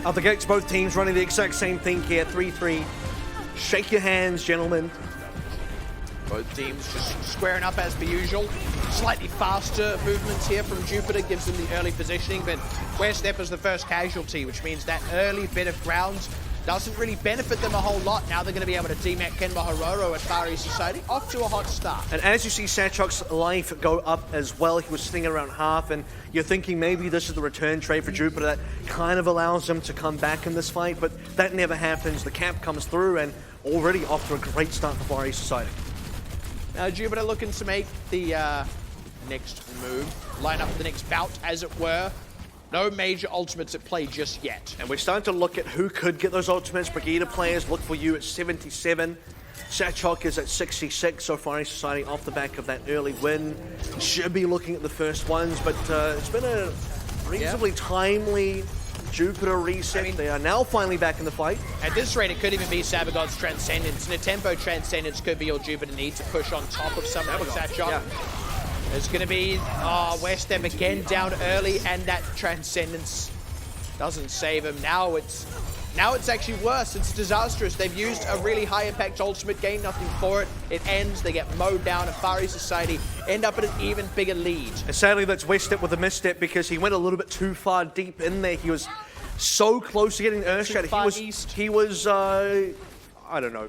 Out the gates, both teams running the exact same thing here. 3-3. Shake your hands, gentlemen. Both teams just squaring up as per usual. Slightly faster movements here from Jupiter gives them the early positioning, but Westep is the first casualty, which means that early bit of ground doesn't really benefit them a whole lot. Now they're going to be able to DMAC Kenba Hororo at Far East Society. Off to a hot start. And as you see Sachok's life go up as well, he was sitting at around half, and you're thinking maybe this is the return trade for Jupiter that kind of allows him to come back in this fight, but that never happens. The cap comes through, and already off to a great start for Far East Society. Now Jupiter looking to make the next move, line up the next bout, as it were. No major ultimates at play just yet. And we're starting to look at who could get those ultimates. Brigida players look for you at 77. Sachok is at 66, so Far East Society off the back of that early win. Should be looking at the first ones, but it's been a reasonably timely Jupiter reset. I mean, they are now finally back in the fight. At this rate, it could even be Sabagod's Transcendence. And a tempo Transcendence could be all Jupiter need to push on top of someone like Sachok. Yeah. It's going to be Westep again down early, and that Transcendence doesn't save him. Now it's actually worse. It's disastrous. They've used a really high impact ultimate, gain nothing for it. It ends, they get mowed down, and Far East Society end up at an even bigger lead. And sadly, that's Westep with a misstep because he went a little bit too far deep in there. He was so close to getting Earthshatter. He was I don't know.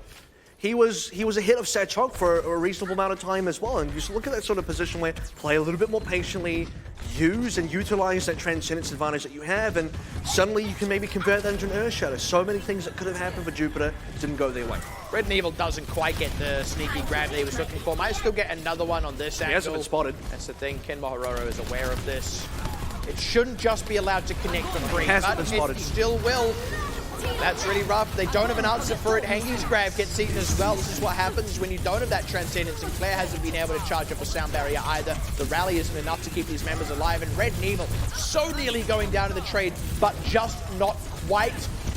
He was ahead of Sachok for a reasonable amount of time as well, and just look at that sort of position where play a little bit more patiently, use and utilize that Transcendence advantage that you have, and suddenly you can maybe convert that into an Earthshatter. So many things that could have happened for Jupiter didn't go their way. Red and Evil doesn't quite get the sneaky grab that he was looking for. Might still get another one on this angle. He hasn't been spotted. That's the thing, Kenba Hororo is aware of this. It shouldn't just be allowed to connect for free, but it still will. That's really rough. They don't have an answer for it. Hengi's grab gets eaten as well. This is what happens when you don't have that Transcendence, and Claire hasn't been able to charge up a sound barrier either. The rally isn't enough to keep these members alive, and Red and Evil so nearly going down to the trade, but just not quite.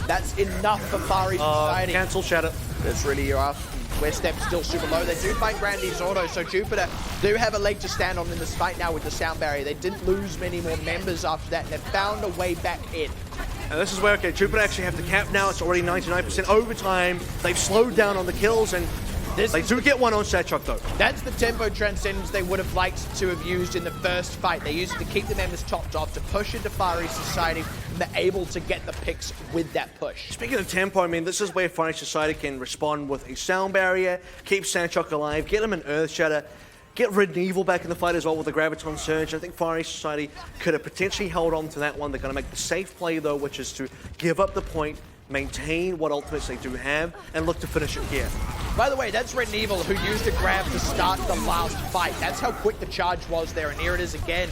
That's enough for Far East Society. Cancel Shatter. That's really rough. Westep's still super low. They do find Grandy's auto, so Jupiter do have a leg to stand on in this fight now with the sound barrier. They didn't lose many more members after that, and they've found a way back in. And this is where, okay, Jupiter actually have the cap now. It's already 99% overtime. They've slowed down on the kills, and they do get one on Sachok, though. That's the tempo Transcendence they would have liked to have used in the first fight. They used it to keep the members topped off, to push into Far East Society, and they're able to get the picks with that push. Speaking of tempo, I mean, this is where Far East Society can respond with a sound barrier, keep Sachok alive, get him an Earthshatter, get Red and Evil back in the fight as well with the Graviton Surge. I think Far East Society could have potentially held on to that one. They're going to make the safe play, though, which is to give up the point, maintain what ultimates they do have, and look to finish it here. By the way, that's Red and Evil who used a grab to start the last fight. That's how quick the charge was there, and here it is again.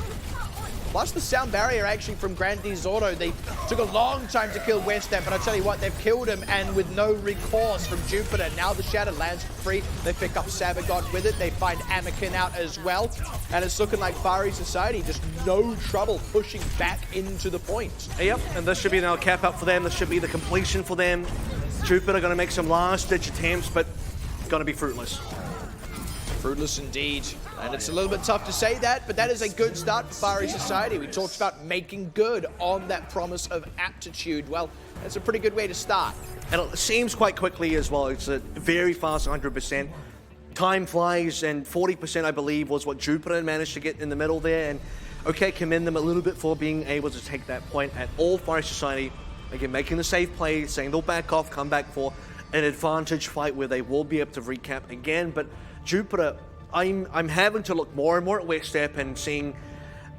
Plus the sound barrier actually from Grandy's auto. They took a long time to kill Westep, but I'll tell you what, they've killed him, and with no recourse from Jupiter. Now the Shatter lands for free. They pick up Sabagod with it. They find Anakin out as well. And it's looking like Far East Society just no trouble pushing back into the point. Yep, and this should be now a cap up for them. This should be the completion for them. Jupiter going to make some last-ditch attempts, but going to be fruitless. Fruitless indeed. And it's a little bit tough to say that, but that is a good start for Far East Society. We talked about making good on that promise of aptitude. Well, that's a pretty good way to start. And it seems quite quickly as well. It's a very fast 100%. Time flies, and 40%, I believe, was what Jupiter managed to get in the middle there. And okay, commend them a little bit for being able to take that point at all. Far East Society, again, making the safe play, saying they'll back off, come back for an advantage fight where they will be able to recap again. But Jupiter, I'm having to look more and more at Westep and seeing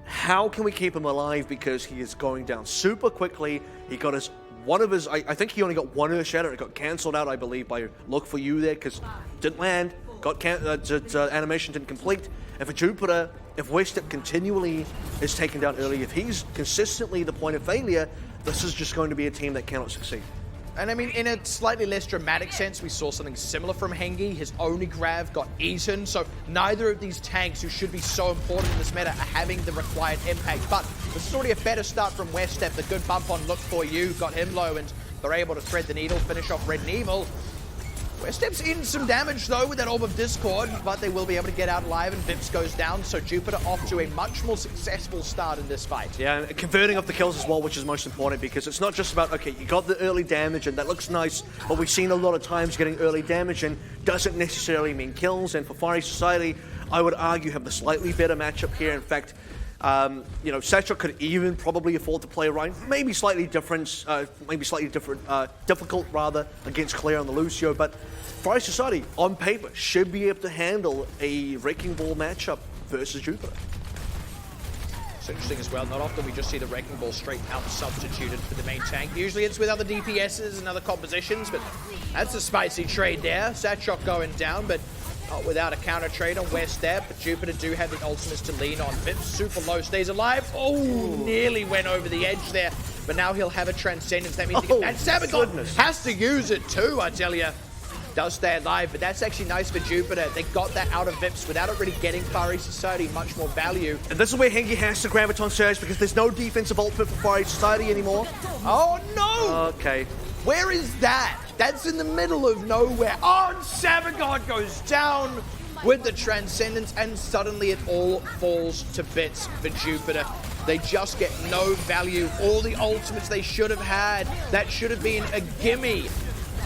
how can we keep him alive, because he is going down super quickly. He got I think he only got one Earthshatter. It got cancelled out, I believe, by Look For You there, because didn't land, animation didn't complete. And for Jupiter, if Westep continually is taken down early, if he's consistently the point of failure, this is just going to be a team that cannot succeed. And I mean, in a slightly less dramatic sense, we saw something similar from Hengi. His only grav got eaten, so neither of these tanks, who should be so important in this meta, are having the required impact. But this is already a better start from Westep. The good bump on Look For You got him low, and they're able to thread the needle, finish off Red and Evil. Westep's in some damage though with that Orb of Discord, but they will be able to get out alive, and Vips goes down, so Jupiter off to a much more successful start in this fight. Yeah, and converting off the kills as well, which is most important, because it's not just about, okay, you got the early damage and that looks nice, but we've seen a lot of times getting early damage and doesn't necessarily mean kills, and for Fiery Society, I would argue have the slightly better matchup here. In fact, you know, Satchel could even probably afford to play Ryan. Maybe slightly different, difficult rather, against Claire on the Lucio, but Fiery Society, on paper, should be able to handle a Wrecking Ball matchup versus Jupiter. It's interesting as well, not often we just see the Wrecking Ball straight out substituted for the main tank. Usually it's with other DPSs and other compositions, but that's a spicy trade there. Satchel going down, but not without a counter trade on Westep, but Jupiter do have the ultimates to lean on. Vips super low, stays alive. Oh, nearly went over the edge there, but now he'll have a Transcendence. That means and Sabagon has to use it too, I tell you. Does stay alive, but that's actually nice for Jupiter. They got that out of Vips without it really getting Fiery Society much more value. And this is where Hengi has to Graviton Surge, because there's no defensive ultimate for Fiery Society anymore. Oh no! Okay. Where is that? That's in the middle of nowhere. Oh, and Sabagon goes down with the Transcendence, and suddenly it all falls to bits for Jupiter. They just get no value. All the ultimates they should have had, that should have been a gimme.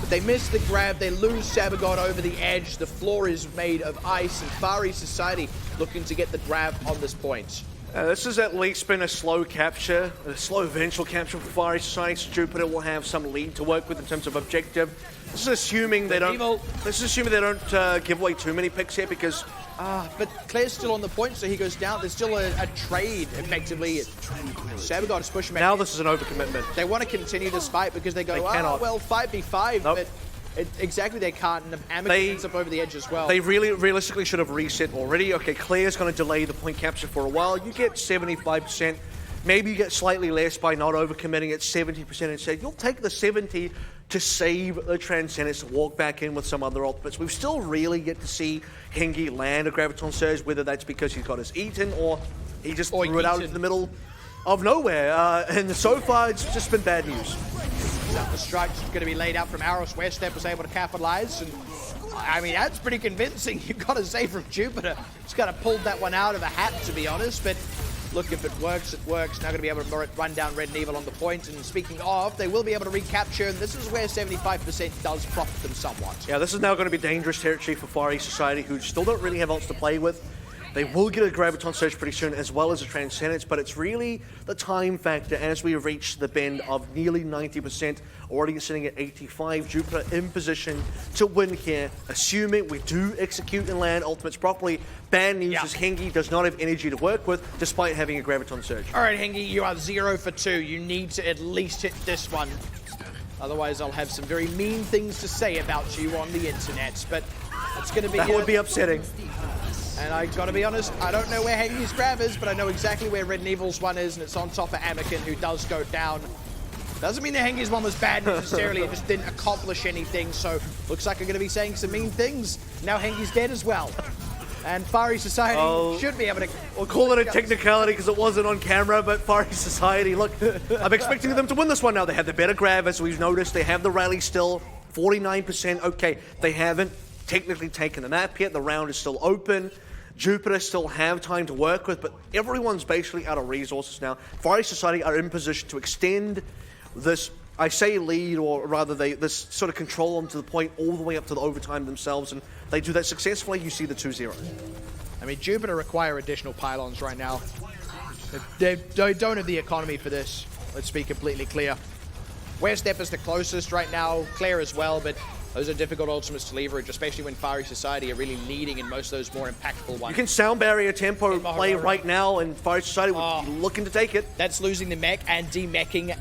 But they miss the grab, they lose Sabagon over the edge. The floor is made of ice, and Fiery Society looking to get the grab on this point. This has at least been a slow capture, a slow eventual capture for Fiery Society, so Jupiter will have some lead to work with in terms of objective. This is assuming they don't. This is assuming they don't give away too many picks here, because. But Claire's still on the point, so he goes down. There's still a trade, effectively. Sabagon is pushing back. Now this is an overcommitment. They want to continue this fight because they go, cannot. Well, 5v5, Nope. but exactly they can't. And Amic ends up over the edge as well. They really, realistically should have reset already. Okay, Claire's going to delay the point capture for a while. You get 75%. Maybe you get slightly less by not overcommitting at 70% instead. You'll take the 70 to save the Transcendence to walk back in with some other ultimates. We've still really yet to see Hengi land a Graviton Surge, whether that's because he's got his Eaton or he just threw it out into the middle of nowhere. And so far, it's just been bad news. The strike's going to be laid out from Arrows. Westep was able to capitalize, and I mean, that's pretty convincing, you've got to say, from Jupiter. Just kind of pulled that one out of a hat, to be honest, but look, if it works, it works. Now going to be able to run down Red and Evil on the point, and speaking of, they will be able to recapture, and this is where 75% does profit them somewhat. Yeah, this is now going to be dangerous territory for Fiery Society, who still don't really have ults to play with. They will get a Graviton Surge pretty soon, as well as a Transcendence, but it's really the time factor as we reach the bend of nearly 90%, already sitting at 85. Jupiter in position to win here, assuming we do execute and land ultimates properly. Bad news is Hengi does not have energy to work with, despite having a Graviton Surge. All right, Hengi, you are 0 for 2. You need to at least hit this one. Otherwise, I'll have some very mean things to say about you on the internet, but it's going to be... That would be upsetting. And I gotta be honest, I don't know where Hengi's grab is, but I know exactly where Red and Evil's one is, and it's on top of Amican, who does go down. Doesn't mean that Hengi's one was bad necessarily, it just didn't accomplish anything, so looks like I'm gonna be saying some mean things. Now Hengi's dead as well. And Fiery Society should be able to... We'll call it a technicality because it wasn't on camera, but Fiery Society, look, I'm expecting them to win this one now. They have the better grab, as we've noticed. They have the rally still, 49%. Okay, they haven't technically taken the map yet. The round is still open. Jupiter still have time to work with, but everyone's basically out of resources now. Fiery Society are in position to extend this, I say lead, or rather this sort of control them to the point all the way up to the overtime themselves, and they do that successfully. You see the 2-0. I mean, Jupiter require additional pylons right now. They don't have the economy for this. Let's be completely clear. Westep is the closest right now, Claire as well, but those are difficult ultimates to leverage, especially when Fiery Society are really leading in most of those more impactful ones. You can sound barrier tempo play right now, and Fiery Society would be looking to take it. That's losing the mech and demeching,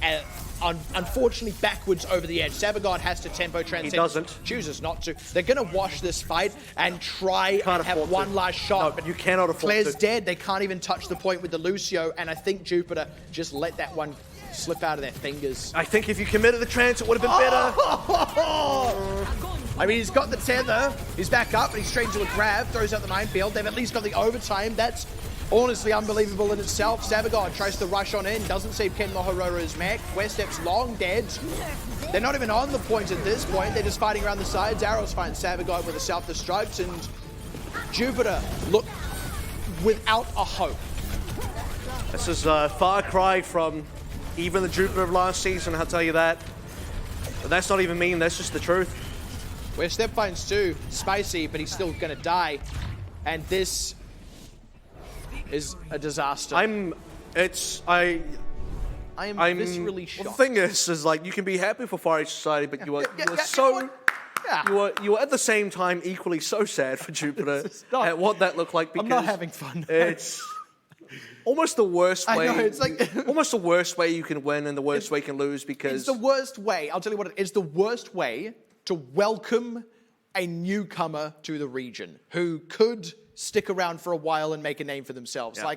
unfortunately, backwards over the edge. Sabagon has to tempo transcend. He doesn't. Chooses not to. They're going to wash this fight and try and have one last shot. No, but you cannot afford Claire's to. dead. They can't even touch the point with the Lucio, and I think Jupiter just let that one slip out of their fingers. I think if you committed the trance, it would have been better. I mean, he's got the tether. He's back up, and he's straight into a grab. Throws out the minefield. They've at least got the overtime. That's honestly unbelievable in itself. Savagod tries to rush on in, doesn't save Ken Mohorora's mech. Westep's long dead. They're not even on the point at this point. They're just fighting around the sides. Arrows find Savagod with a self-destruct, and Jupiter look without a hope. This is a far cry from even the Jupiter of last season, I'll tell you that. But that's not even mean, that's just the truth. Westep finds 2. Spicy, but he's still gonna die. And this is a disaster. I'm viscerally shocked. Well, the thing is like you can be happy for Far East Society, but you are at the same time equally so sad for Jupiter at what that looked like. Because I'm not having fun. It's almost the worst way. I know, it's like almost the worst way you can win and the worst way you can lose, because it's the worst way. I'll tell you what, it's the worst way to welcome a newcomer to the region who could stick around for a while and make a name for themselves. Yeah.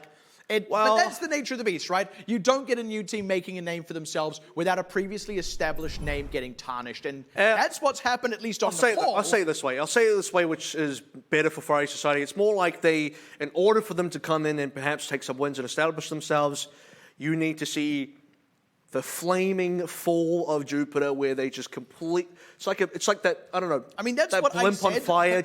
But that's the nature of the beast, right? You don't get a new team making a name for themselves without a previously established name getting tarnished. And that's what's happened, at least on the whole. I'll say it this way, which is better for Far East Society. It's more like in order for them to come in and perhaps take some wins and establish themselves, you need to see the flaming fall of Jupiter, where they just it's like that, I don't know. I mean, that's that what blimp I on said. fire,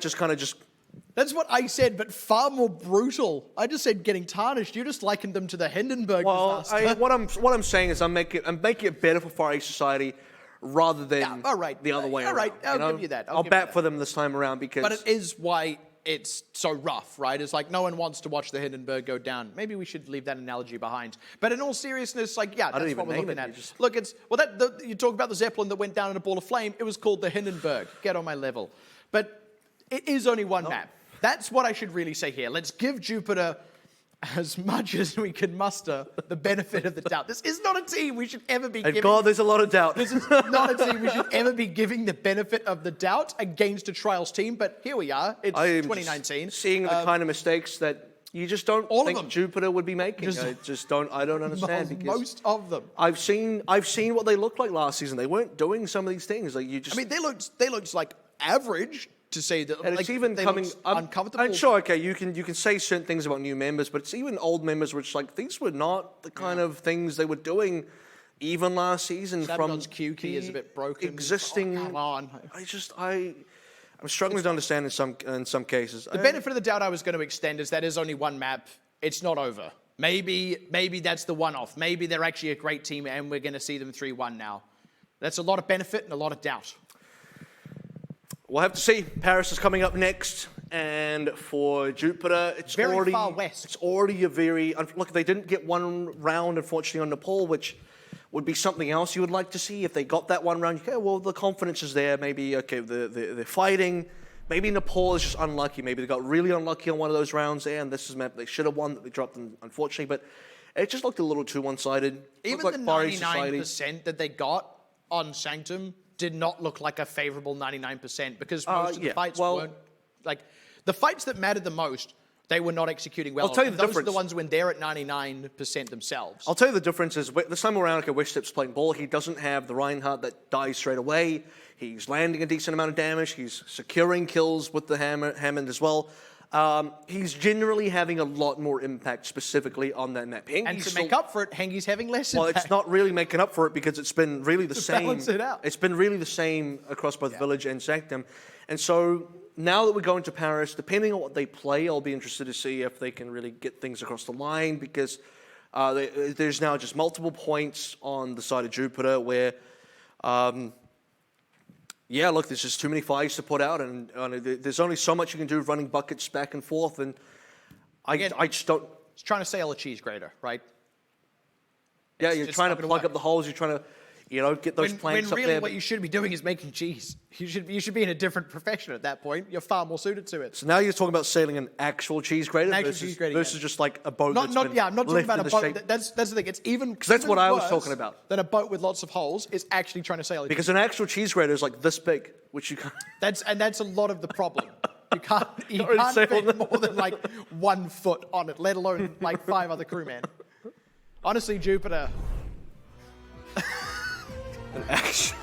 That's what I said, but far more brutal. I just said getting tarnished. You just likened them to the Hindenburg disaster. what I'm saying is I'm making it better for Far East Society rather than the other way around. All right, I'll give you that. I'll bat for them this time around, because... But it is why it's so rough, right? It's like no one wants to watch the Hindenburg go down. Maybe we should leave that analogy behind. But in all seriousness, that's what we're looking at. Look, you talk about the Zeppelin that went down in a ball of flame. It was called the Hindenburg. Get on my level. But it is only one map. That's what I should really say here. Let's give Jupiter, as much as we can muster, the benefit of the doubt. This is not a team we should ever be giving. God, there's a lot of doubt. This is not a team we should ever be giving the benefit of the doubt against a Trials team, but here we are. It's 2019. Seeing the kind of mistakes that you just don't think Jupiter would be making. I don't understand. Because most of them. I've seen what they looked like last season. They weren't doing some of these things. They looked like average. To say that, and it's even coming uncomfortable. And sure, okay, you can say certain things about new members, but it's even old members, which these were not the kind of things they were doing even last season. Sabadon's Q key is a bit broken. Existing. Come on. I'm struggling to understand in some cases. The benefit of the doubt I was going to extend is that is only one map. It's not over. Maybe that's the one-off. Maybe they're actually a great team, and we're going to see them 3-1 now. That's a lot of benefit and a lot of doubt. We'll have to see. Paris is coming up next, and for Jupiter, it's very already far west. It's already a very look. They didn't get one round, unfortunately, on Nepal, which would be something else you would like to see. If they got that one round, okay, well, the confidence is there. Maybe they're fighting. Maybe Nepal is just unlucky. Maybe they got really unlucky on one of those rounds there, and this is a map they should have won that they dropped, unfortunately. But it just looked a little too one-sided. Even the 99% that they got on Sanctum did not look like a favorable 99%, because most of the fights weren't the fights that mattered the most. They were not executing well. I'll tell you the difference. Those are the ones when they're at 99% themselves. I'll tell you the difference is this time around, Westep's playing ball. He doesn't have the Reinhardt that dies straight away. He's landing a decent amount of damage. He's securing kills with the Hammond as well. He's generally having a lot more impact specifically on that map. And to make up for it, Hengi's having less impact. Well, it's not really making up for it, because it's been really the same. Balance it out. It's been really the same across both Village and Sanctum. And so now that we're going to Paris, depending on what they play, I'll be interested to see if they can really get things across the line, because there's now just multiple points on the side of Jupiter where... look, there's just too many fires to put out, and there's only so much you can do running buckets back and forth, and I just don't... It's trying to sail a cheese grater, right? Yeah, you're trying to plug up the holes, you're trying to, get those planks up there. When really what you should be doing is making cheese. You should be in a different profession at that point. You're far more suited to it. So now you're talking about sailing an actual cheese grater versus just like a boat I'm not talking about a boat. That's the thing. It's even... Because that's what I was talking about. Than a boat with lots of holes is actually trying to sail a cheese. Because an actual cheese grater is like this big, which you can't... That's a lot of the problem. You can't fit more than 1 foot on it, let alone 5 other crewmen. Honestly, Jupiter... An action.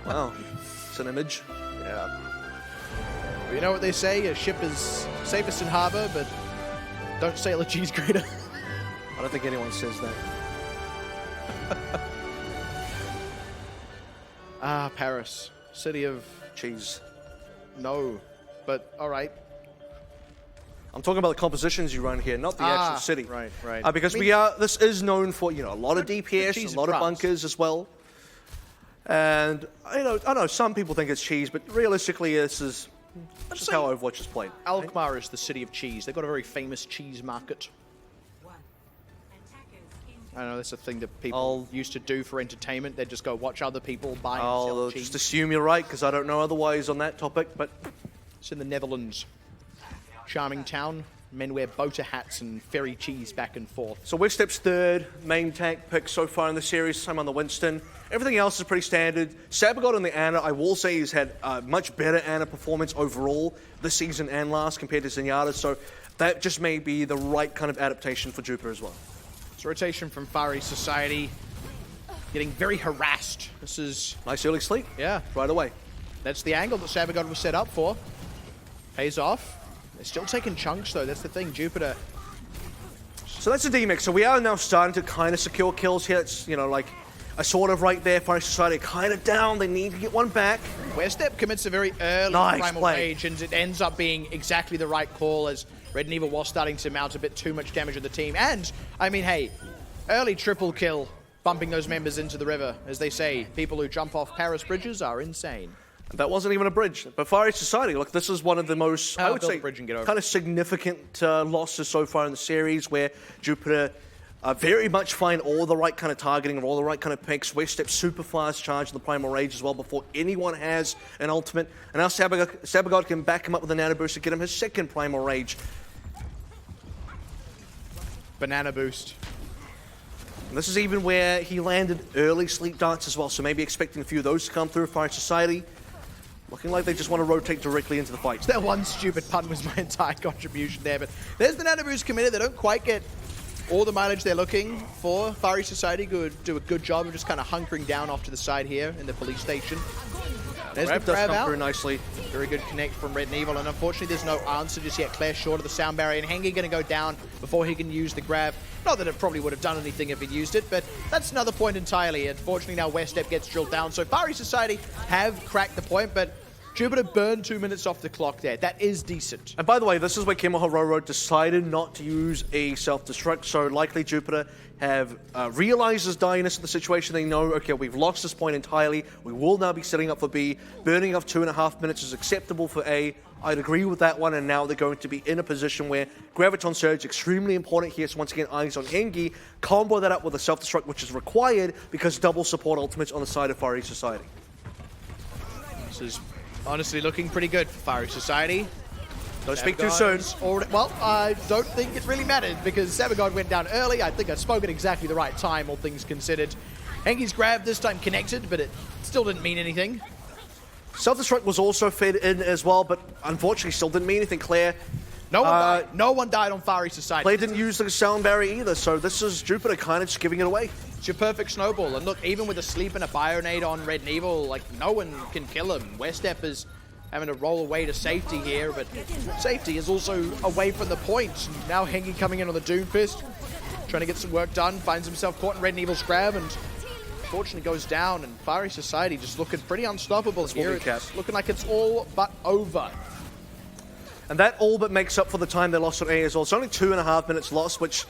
Wow, it's an image. Yeah. You know what they say, a ship is safest in harbor, but Don't sail a cheese grater. I don't think anyone says that. Paris. City of... Cheese. No. But, all right. I'm talking about the compositions you run here, not the actual city. Right, right. Because this is known for, you know, a lot of DPS, a lot of bunkers as well. And, you know, I know some people think it's cheese, but realistically, this is just how Overwatch is played. Alkmaar is the city of cheese. They've got a very famous cheese market. I know that's a thing that people used to do for entertainment. They'd just go watch other people buy and sell cheese. I'll just assume you're right, because I don't know otherwise on that topic, but... It's in the Netherlands. Charming town. Men wear boater hats and ferry cheese back and forth. So Westep's third main tank pick so far in the series, same on the Winston. Everything else is pretty standard. Sabagot on the Ana, I will say he's had a much better Ana performance overall this season and last compared to Zenyatta, so that just may be the right kind of adaptation for Jupiter as well. It's a rotation from Far East Society, getting very harassed. This is... Nice early sleep. Yeah. Right away. That's the angle that Sabagot was set up for. Pays off. They're still taking chunks, though. That's the thing. Jupiter. So that's the D-Mix. So we are now starting to kind of secure kills here. It's, you know, like a sort of right there. Fire Society kind of down. They need to get one back. Westep commits a very early primal rage, and it ends up being exactly the right call as Red and Evil was starting to mount a bit too much damage on the team. And, I mean, hey, early triple kill, bumping those members into the river. As they say, people who jump off Paris bridges are insane. That wasn't even a bridge. But Far East Society, look, this is one of the most, I would say, kind of significant losses so far in the series, where Jupiter very much find all the right kind of targeting of all the right kind of picks. Westep super fast charge the Primal Rage as well before anyone has an ultimate. And now Sabagot can back him up with a Nano Boost to get him his second Primal Rage. Banana Boost. And this is even where he landed early sleep darts as well, so maybe expecting a few of those to come through. Far East Society looking like they just want to rotate directly into the fight. That one stupid pun was my entire contribution there, but there's the Nano Boost committed. They don't quite get all the mileage they're looking for. Far East Society do a good job of just kind of hunkering down off to the side here in the police station. There's the grab out. Very nicely. Very good connect from Red and Evil, and unfortunately there's no answer just yet. Claire short of the sound barrier, and Hengi going to go down before he can use the grab. Not that it probably would have done anything if he'd used it, but that's another point entirely. Unfortunately now Westep gets drilled down, so Far East Society have cracked the point, but Jupiter burned 2 minutes off the clock there. That is decent. And by the way, this is where Kemohororo decided not to use a self-destruct, so likely Jupiter have realized his direness of the situation. They know, okay, we've lost this point entirely. We will now be setting up for B. Burning off 2.5 minutes is acceptable for A. I'd agree with that one, and now they're going to be in a position where Graviton Surge, extremely important here, so once again, eyes on Hengi. Combo that up with a self-destruct, which is required because double support ultimates on the side of Far East Society. This is honestly looking pretty good for Far East Society. Don't speak too soon. Well, I don't think it really mattered because Sabagon went down early. I think I spoke at exactly the right time, all things considered. Hengi's grab this time connected, but it still didn't mean anything. Self-destruct was also fed in as well, but unfortunately still didn't mean anything. Claire. No one died. No one died on Far East Society. Claire didn't use the sound barrier either, so this is Jupiter kind of just giving it away. It's your perfect snowball. And look, even with a sleep and a Bionade on Red and Evil, like, no one can kill him. Westep is having to roll away to safety here, but safety is also away from the point. Now Hengi coming in on the Doom Fist, trying to get some work done, finds himself caught in Red and Evil's grab, and unfortunately goes down, and Far East Society just looking pretty unstoppable here. It's looking like it's all but over. And that all but makes up for the time they lost on A as well. It's only 2.5 minutes lost, which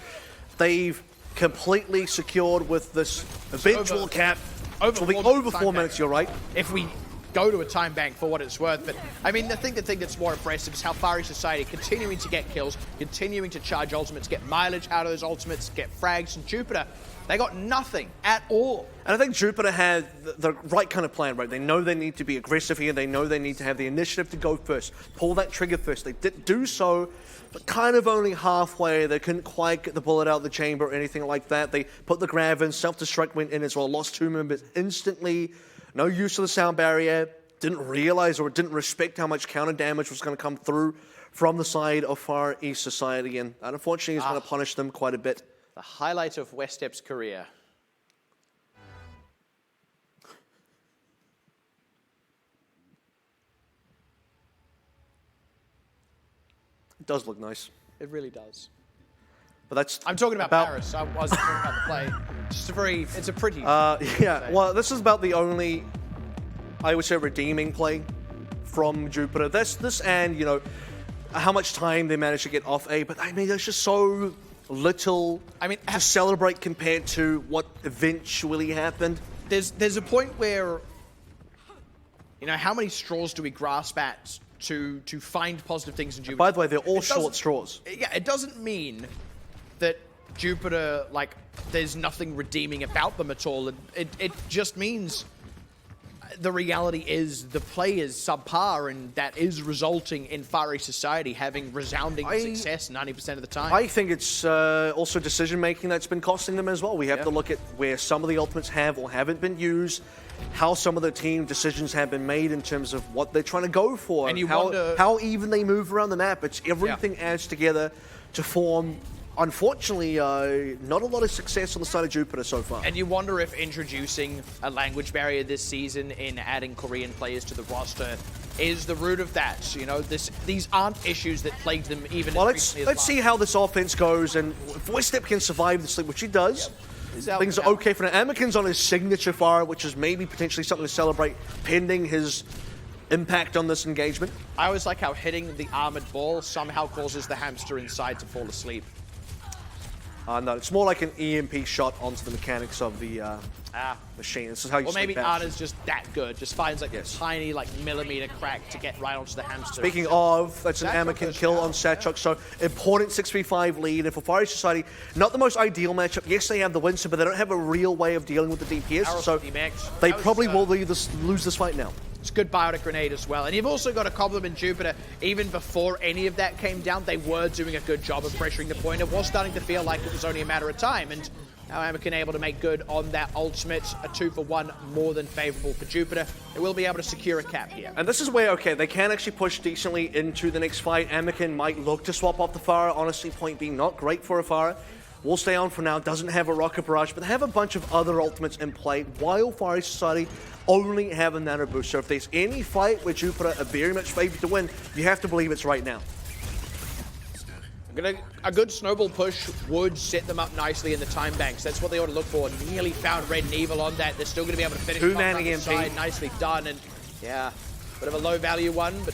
they've completely secured with this eventual cap. Over 4 minutes, you're right. If we go to a time bank for what it's worth. But, I mean, the thing that's more impressive is how Far East Society continuing to get kills, continuing to charge ultimates, get mileage out of those ultimates, get frags, and Jupiter, they got nothing at all. And I think Jupiter had the right kind of plan, right? They know they need to be aggressive here. They know they need to have the initiative to go first, pull that trigger first. They did do so, but kind of only halfway. They couldn't quite get the bullet out of the chamber or anything like that. They put the grab in, self-destruct went in as well, lost 2 members instantly. No use of the sound barrier. Didn't realize or didn't respect how much counter damage was going to come through from the side of Far East Society, and unfortunately is going to punish them quite a bit. The highlight of Westep's career. It does look nice. It really does. But that's I'm talking about Paris. I wasn't talking about the play. It's a pretty. Yeah, well, this is about the only, I would say, redeeming play from Jupiter. This and, you know, how much time they managed to get off A, but I mean, there's just so little to celebrate compared to what eventually happened. There's a point where, you know, how many straws do we grasp at to find positive things in Jupiter? By the way, they're all short straws. Yeah, it doesn't mean that Jupiter, like, there's nothing redeeming about them at all. It just means the reality is the play is subpar, and that is resulting in Far East Society having resounding success 90% of the time. I think it's also decision-making that's been costing them as well. We have to look at where some of the ultimates have or haven't been used, how some of the team decisions have been made in terms of what they're trying to go for, and how even they move around the map. It's everything adds together to form, unfortunately, not a lot of success on the side of Jupiter so far. And you wonder if introducing a language barrier this season in adding Korean players to the roster is the root of that. You know, these aren't issues that plagued them even as recently as let's see how this offense goes, and if Westep can survive the sleep, which he does. Things are okay for now. Anakin's on his signature fire, which is maybe potentially something to celebrate pending his impact on this engagement. I always like how hitting the armored ball somehow causes the hamster inside to fall asleep. No, it's more like an EMP shot onto the mechanics of the machine. This is how you Or maybe sleep Ana's just that good, just finds like a tiny millimeter crack to get right onto the hamster. Speaking of, that's an Anakin kill on Satchuk, so important 6v5 lead. And for Far East Society, not the most ideal matchup. Yes, they have the Winston, but they don't have a real way of dealing with the DPS, so they probably will lose this fight now. It's a good biotic grenade as well. And you've also got to compliment Jupiter. Even before any of that came down, they were doing a good job of pressuring the point. It was starting to feel like it was only a matter of time. And now Anakin able to make good on that ultimate. A 2-for-1, more than favorable for Jupiter. They will be able to secure a cap here. And this is where, okay, they can actually push decently into the next fight. Anakin might look to swap off the Farah. Honestly, point being not great for a Farah. Will stay on for now, doesn't have a rocket barrage, but they have a bunch of other ultimates in play, while Far East Society only have a nano boost. So if there's any fight where Jupiter are very much favored to win, you have to believe it's right now. A good snowball push would set them up nicely in the time banks. That's what they ought to look for. Nearly found Red and Evil on that. They're still going to be able to finish them on the side. Nicely done. And yeah, bit of a low value one, but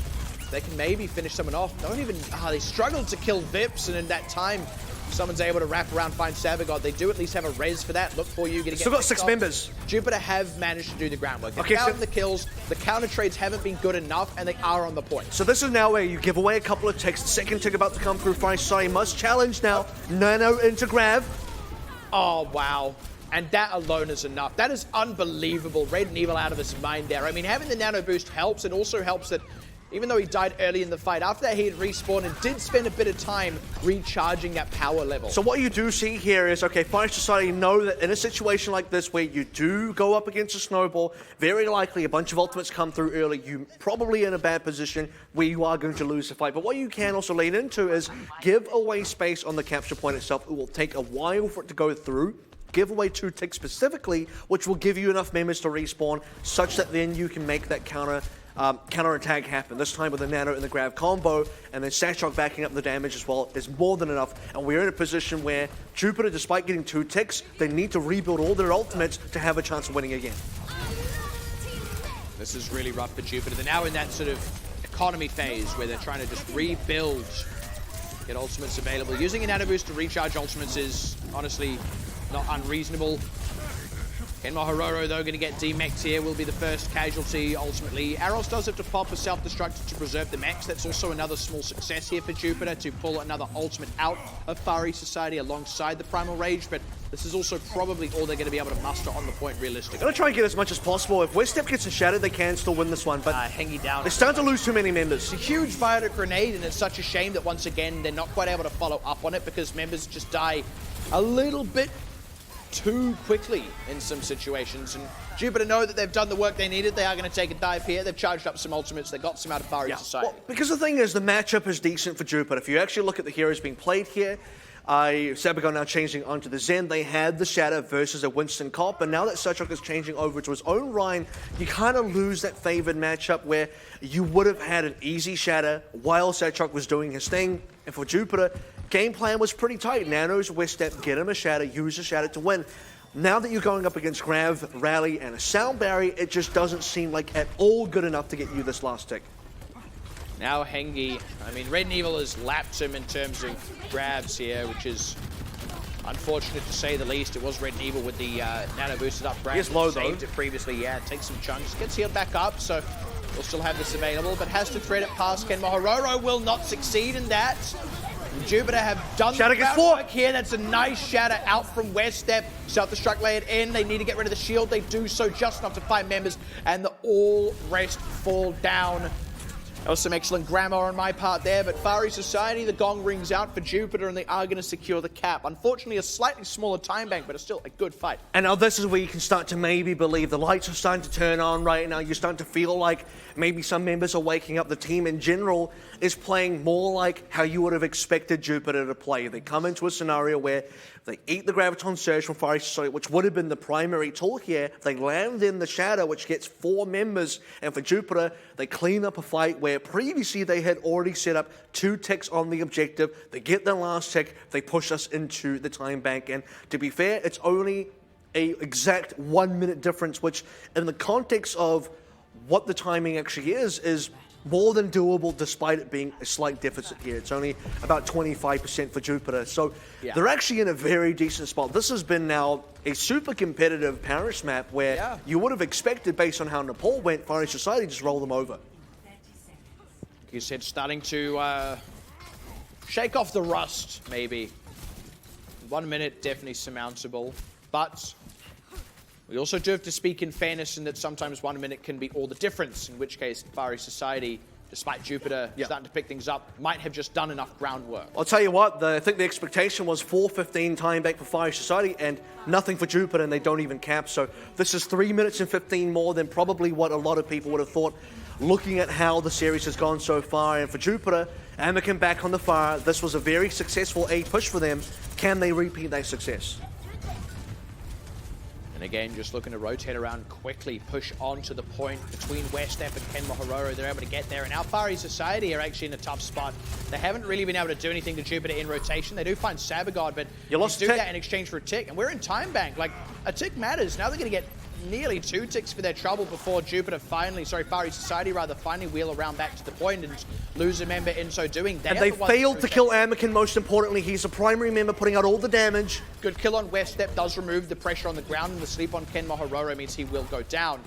they can maybe finish someone off. They struggled to kill Vips, and in that time, someone's able to wrap around, find Savagod. They do at least have a res for that. Look for you. Still got 6 members. Jupiter have managed to do the groundwork. They've found the kills. The counter trades haven't been good enough, and they are on the point. So this is now where you give away a couple of ticks. The second tick about to come through. Far East Society must challenge now. Nano into Grav. Oh, wow. And that alone is enough. That is unbelievable. Red and Evil out of his mind there. I mean, having the nano boost helps. It also helps that even though he died early in the fight, after that he had respawned and did spend a bit of time recharging that power level. So what you do see here is, okay, Far East Society know that in a situation like this where you do go up against a snowball, very likely a bunch of ultimates come through early, you probably in a bad position where you are going to lose the fight. But what you can also lean into is give away space on the capture point itself. It will take a while for it to go through. Give away 2 ticks specifically, which will give you enough members to respawn, such that then you can make that counter attack happen. This time with the nano and the Grav combo, and then Satchuk backing up the damage as well is more than enough. And we're in a position where Jupiter, despite getting 2 ticks, they need to rebuild all their ultimates to have a chance of winning again. This is really rough for Jupiter. They're now in that sort of economy phase where they're trying to just rebuild, get ultimates available. Using a nano boost to recharge ultimates is honestly not unreasonable. Kenma Hororo, though, going to get demexed here, will be the first casualty, ultimately. Aros does have to pop a self-destruct to preserve the mechs. That's also another small success here for Jupiter to pull another ultimate out of Far East Society alongside the Primal Rage, but this is also probably all they're going to be able to muster on the point, realistically. Going to try and get as much as possible. If Westep gets a shattered, they can still win this one, but hanging down. They're starting to lose too many members. It's a huge biotic grenade, and it's such a shame that once again, they're not quite able to follow up on it because members just die a little bit too quickly in some situations, and Jupiter know that they've done the work they needed. They are going to take a dive here. They've charged up some ultimates. They got some out of Far East Society. Well, because the thing is, the matchup is decent for Jupiter. If you actually look at the heroes being played here, Sabagon now changing onto the Zen. They had the Shatter versus a Winston Cop, and now that Satchuk is changing over to his own Rhine, you kind of lose that favored matchup where you would have had an easy Shatter while Satchuk was doing his thing. And for Jupiter, game plan was pretty tight. Nanos, West Step, get him a shatter, use a shatter to win. Now that you're going up against Grav, Rally, and a Sound Barrier, it just doesn't seem like at all good enough to get you this last tick. Now Hengi, I mean, Red Evil has lapped him in terms of grabs here, which is unfortunate to say the least. It was Red Evil with the nano boosted up grab. He's low, saved though. it previously, yeah, takes some chunks, gets healed back up, so we'll still have this available, but has to thread it past Ken Mahororo, will not succeed in that. Jupiter have done Shatter the gets groundwork here. That's a nice shatter out from West Step. Self-destruct layered in. They need to get rid of the shield. They do so just enough to find members, and the all rest fall down. That was some excellent grammar on my part there, but Far East Society, the gong rings out for Jupiter, and they are going to secure the cap. Unfortunately, a slightly smaller time bank, but it's still a good fight. And now this is where you can start to maybe believe the lights are starting to turn on right now. You're starting to feel like maybe some members are waking up. The team in general is playing more like how you would have expected Jupiter to play. They come into a scenario where they eat the Graviton Surge from Far East Society, which would have been the primary tool here. They land in the Shadow, which gets 4 members. And for Jupiter, they clean up a fight where previously they had already set up 2 ticks on the objective. They get their last tick. They push us into the time bank. And to be fair, it's only a exact 1 minute difference, which in the context of what the timing actually is more than doable despite it being a slight deficit here. It's only about 25% for Jupiter. So they're actually in a very decent spot. This has been now a super competitive Paris map where you would have expected, based on how Nepal went, Far East Society just roll them over. You said starting to shake off the rust, maybe. 1 minute, definitely surmountable. But we also do have to speak in fairness in that sometimes 1 minute can be all the difference, in which case Far East Society, despite Jupiter starting to pick things up, might have just done enough groundwork. I'll tell you what, I think the expectation was 4:15 time back for Far East Society and nothing for Jupiter, and they don't even cap. So this is 3 minutes and 15 more than probably what a lot of people would have thought, looking at how the series has gone so far. And for Jupiter, Anakin back on the fire. This was a very successful A push for them. Can they repeat that success? And again, just looking to rotate around quickly, push on to the point between West Step and Ken Mahororo. They're able to get there. And now Far East Society are actually in a tough spot. They haven't really been able to do anything to Jupiter in rotation. They do find Sabagod, but you lost do that in exchange for a tick. And we're in time bank. Like, a tick matters. Now they're going to get nearly 2 ticks for their trouble before Jupiter finally, Far East Society rather, finally wheel around back to the point and lose a member in so doing. And they failed to kill Anakin, most importantly. He's a primary member putting out all the damage. Good kill on West Step does remove the pressure on the ground, and the sleep on Ken Mahororo means he will go down.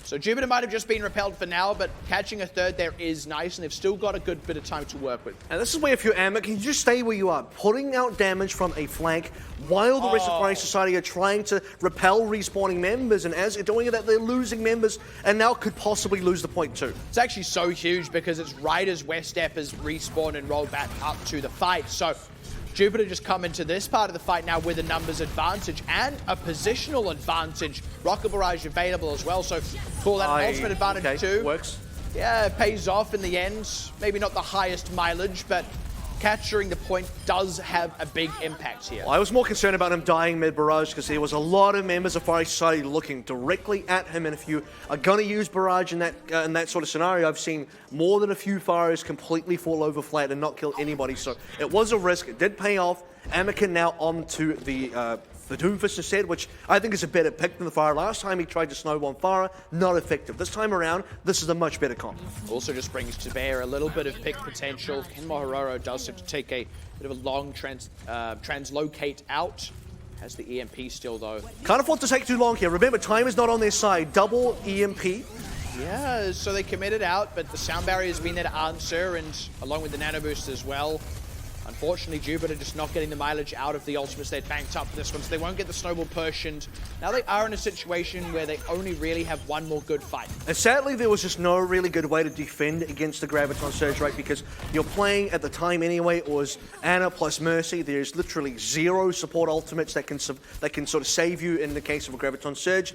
So Jupiter might have just been repelled for now, but catching a third there is nice, and they've still got a good bit of time to work with. And this is where if you're Anakin, you just stay where you are, putting out damage from a flank while the rest of Far East Society are trying to repel respawning members, and as they're doing that, they're losing members, and now could possibly lose the point too. It's actually so huge because it's right as West Step has respawned and rolled back up to the fight. So Jupiter just come into this part of the fight now with a numbers advantage and a positional advantage. Rocket Barrage available as well, so call that an ultimate advantage too. Works. Yeah, it pays off in the end. Maybe not the highest mileage, but capturing the point does have a big impact here. Well, I was more concerned about him dying mid-barrage because there was a lot of members of Far East Society looking directly at him, and if you are going to use barrage in that sort of scenario, I've seen more than a few Faros completely fall over flat and not kill anybody, so it was a risk. It did pay off. Anakin now on to the Doomfist instead, which I think is a better pick than the Fire. Last time he tried to snowbomb Fire, not effective. This time around, this is a much better comp. Also just brings to bear a little bit of pick potential. Ken Mahororo does have to take a bit of a long translocate out. Has the EMP still though. Can't afford to take too long here. Remember, time is not on their side. Double EMP. Yeah, so they committed out, but the sound barrier has been there to answer, and along with the nano boost as well. Unfortunately, Jupiter just not getting the mileage out of the ultimates they'd banked up for this one, so they won't get the snowball push, and now they are in a situation where they only really have one more good fight. And sadly, there was just no really good way to defend against the Graviton Surge, right? Because you're playing at the time anyway, it was Ana plus Mercy. There's literally 0 support ultimates that can sort of save you in the case of a Graviton Surge.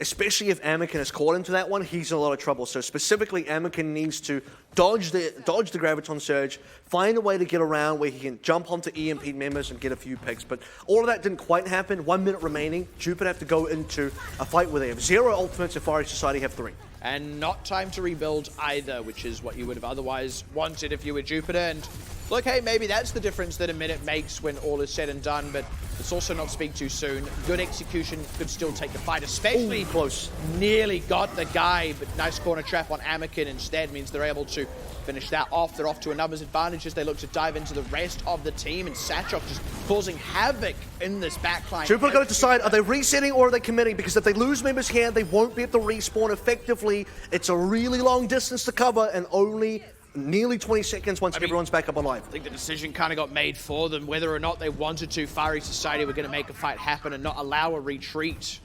Especially if Anakin is caught into that one, he's in a lot of trouble. So specifically, Anakin needs to dodge the Graviton Surge, find a way to get around where he can jump onto EMP members and get a few picks. But all of that didn't quite happen. 1 minute remaining. Jupiter have to go into a fight where they have 0 ultimates and Far East Society have 3. And not time to rebuild either, which is what you would have otherwise wanted if you were Jupiter. And Look, hey, maybe that's the difference that a minute makes when all is said and done, but let's also not speak too soon. Good execution could still take the fight, especially close. Nearly got the guy, but nice corner trap on Anakin instead means they're able to finish that off. They're off to a numbers advantage as they look to dive into the rest of the team, and Satchok just causing havoc in this backline. Jupiter got to decide, are they resetting or are they committing? Because if they lose members here, they won't be able to respawn effectively. It's a really long distance to cover and only nearly 20 seconds once everyone's back up alive. I think the decision kind of got made for them, whether or not they wanted to. Far East Society were going to make a fight happen and not allow a retreat.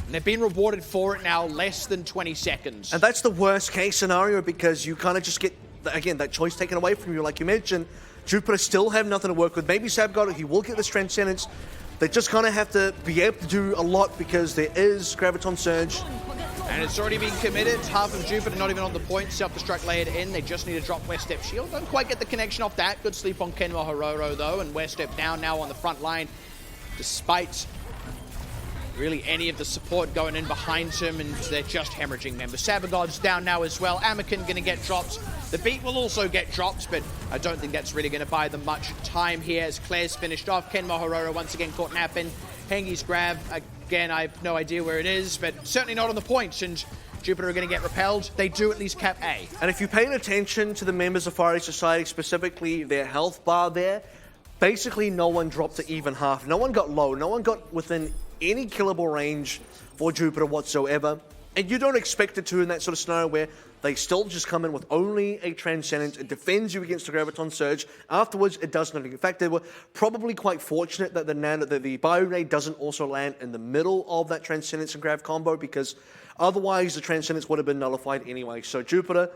And they've been rewarded for it now, less than 20 seconds. And that's the worst case scenario because you kind of just get, again, that choice taken away from you. Like you mentioned, Jupiter still have nothing to work with. Maybe Sabgot, he will get this Transcendence. They just kind of have to be able to do a lot because there is Graviton Surge. And it's already been committed. Half of Jupiter not even on the point. Self-destruct layered in. They just need to drop West Step Shield. Don't quite get the connection off that. Good sleep on Kenwa Hororo, though. And West Step down now on the front line. Despite really any of the support going in behind him. And they're just hemorrhaging members. Sabagod's down now as well. Amakin going to get dropped. The beat will also get dropped. But I don't think that's really going to buy them much time here as Claire's finished off. Kenwa Hororo once again caught napping. Hengi's grab. Again, I have no idea where it is, but certainly not on the points, and Jupiter are going to get repelled. They do at least cap A. And if you paid attention to the members of Far East Society, specifically their health bar there, basically no one dropped to even half. No one got low. No one got within any killable range for Jupiter whatsoever. And you don't expect it to in that sort of scenario where they still just come in with only a Transcendence. It defends you against the Graviton Surge. Afterwards, it does nothing. In fact, they were probably quite fortunate that the Bio Ray doesn't also land in the middle of that Transcendence and Grav combo because otherwise the Transcendence would have been nullified anyway. So Jupiter,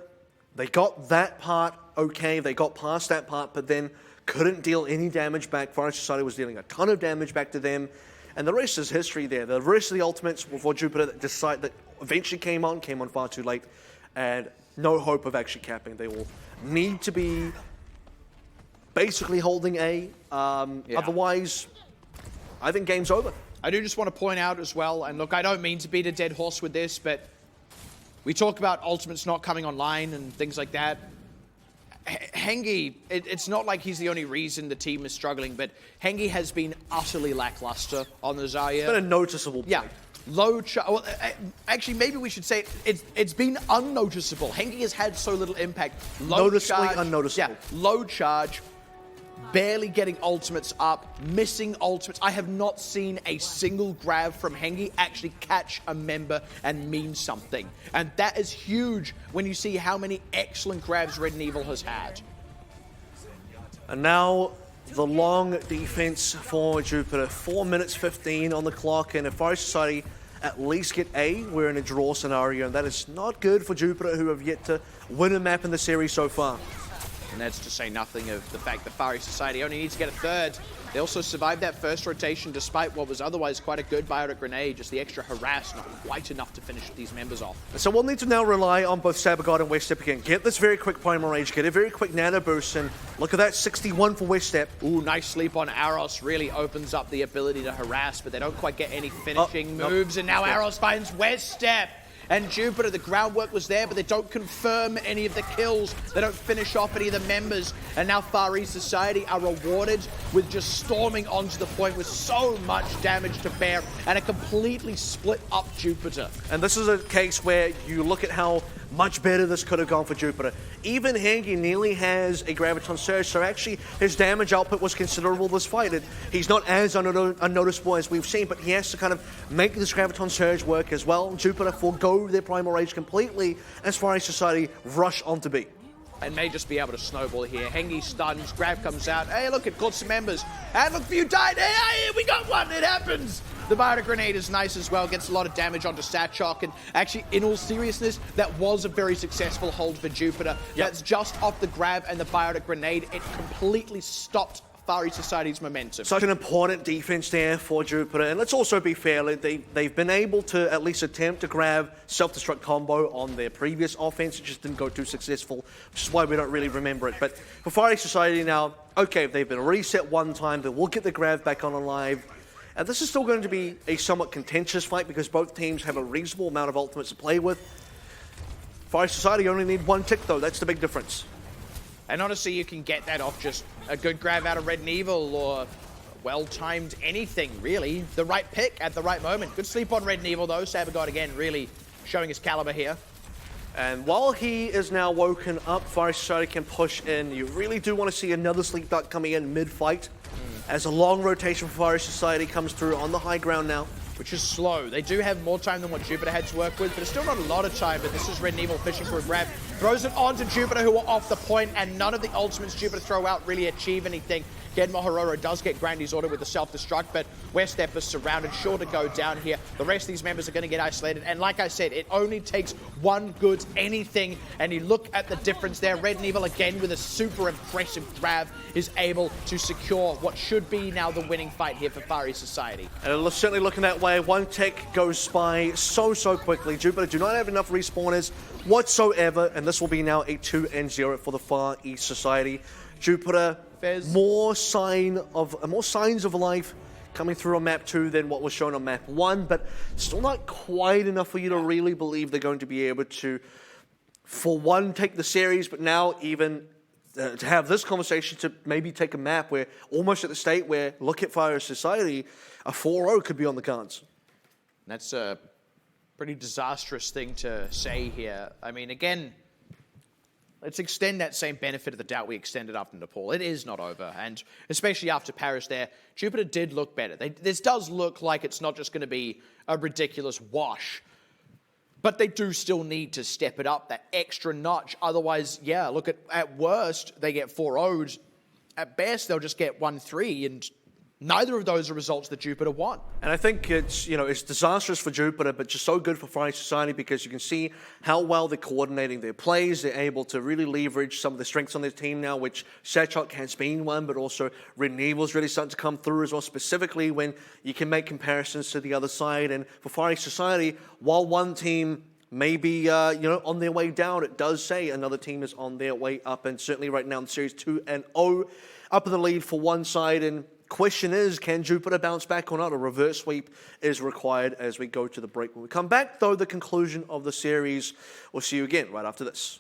they got that part okay. They got past that part, but then couldn't deal any damage back. Far East Society was dealing a ton of damage back to them. And the rest is history there. The rest of the ultimates for Jupiter that eventually came on far too late. And no hope of actually capping. They will need to be basically holding A. Otherwise, I think game's over. I do just want to point out as well, and look, I don't mean to beat a dead horse with this, but we talk about ultimates not coming online and things like that. Hengi, it's not like he's the only reason the team is struggling, but Hengi has been utterly lackluster on the Zarya. It's been a noticeable play. Yeah. Low charge. Well, actually, maybe we should say it's been unnoticeable. Hengi has had so little impact. Noticeably unnoticeable. Yeah, low charge, barely getting ultimates up, missing ultimates. I have not seen a single grab from Hengi actually catch a member and mean something. And that is huge when you see how many excellent grabs Red and Evil has had. And now the long defense for Jupiter. 4 minutes 15 on the clock, and if Far East Society at least get A, we're in a draw scenario, and that is not good for Jupiter, who have yet to win a map in the series so far. And that's to say nothing of the fact that Far East Society only needs to get a third. They also survived that first rotation despite what was otherwise quite a good biotic grenade. Just the extra harass, not quite enough to finish these members off. So we'll need to now rely on both Sabagot and West Step again. Get this very quick Primal Rage, get a very quick Nano Boost, and look at that, 61 for West Step. Ooh, nice sleep on Aros. Really opens up the ability to harass, but they don't quite get any finishing moves. And now Aros finds West Step. And Jupiter, the groundwork was there, but they don't confirm any of the kills. They don't finish off any of the members. And now Far East Society are rewarded with just storming onto the point with so much damage to bear and a completely split up Jupiter. And this is a case where you look at how much better this could have gone for Jupiter. Even Hengi nearly has a Graviton Surge, so actually his damage output was considerable this fight. He's not as unnoticeable as we've seen, but he has to kind of make this Graviton Surge work as well. Jupiter forgo their Primal Rage completely as Far East Society rush onto B. And may just be able to snowball here. Hengi stuns, grab comes out. Hey, look, it caught some members. And look, you died. Hey, we got one. It happens. The biotic grenade is nice as well. Gets a lot of damage onto Satchok. And actually, in all seriousness, that was a very successful hold for Jupiter. Yep. That's just off the grab and the biotic grenade. It completely stopped Far East Society's momentum. Such an important defense there for Jupiter. And let's also be fair, they've been able to at least attempt to grab self-destruct combo on their previous offense. It just didn't go too successful, which is why we don't really remember it. But for Far East Society now, okay, they've been reset one time, they will get the grab back on alive. And this is still going to be a somewhat contentious fight because both teams have a reasonable amount of ultimates to play with. Far East Society only need one tick though, that's the big difference. And honestly, you can get that off just a good grab out of Red and Evil or well-timed anything, really. The right pick at the right moment. Good sleep on Red and Evil, though. Sabergod, again, really showing his caliber here. And while he is now woken up, Fire Society can push in. You really do want to see another Sleep Duck coming in mid-fight as a long rotation for Fire Society comes through on the high ground now. Which is slow. They do have more time than what Jupiter had to work with, but it's still not a lot of time. But this is Red and Evil fishing for a grab. Throws it on to Jupiter, who are off the point, and none of the ultimates Jupiter throw out really achieve anything. Genma Hororo does get Grandy's order with the self-destruct, but Westep is surrounded, sure to go down here. The rest of these members are going to get isolated, and like I said, it only takes one good anything, and you look at the difference there. Red and Evil, again, with a super impressive grab, is able to secure what should be now the winning fight here for Fiery Society. And it's certainly looking that way. One tick goes by so quickly. Jupiter do not have enough respawners whatsoever, and this will be now a 2-0 for the Far East Society. Jupiter, more signs of life coming through on map 2 than what was shown on map 1, but still not quite enough for you to really believe they're going to be able to, for one, take the series, but now even to have this conversation to maybe take a map where almost at the state where, look at Fire Society, a 4-0 could be on the cards. That's a pretty disastrous thing to say here. I mean, again, let's extend that same benefit of the doubt we extended after Nepal. It is not over, and especially after Paris there, Jupiter did look better. This does look like it's not just going to be a ridiculous wash, but they do still need to step it up that extra notch. Otherwise, yeah, look, at worst, they get 4-0'd. At best, they'll just get 1-3, and neither of those are results that Jupiter want. And I think it's, it's disastrous for Jupiter, but just so good for Fire Society because you can see how well they're coordinating their plays. They're able to really leverage some of the strengths on their team now, which Sachok has been one, but also Red and Evil's really starting to come through as well, specifically when you can make comparisons to the other side. And for Fire Society, while one team may be, on their way down, it does say another team is on their way up. And certainly right now in Series 2-0, up in the lead for one side. And question is, can Jupiter bounce back or not? A reverse sweep is required as we go to the break. When we come back, though, the conclusion of the series. We'll see you again right after this.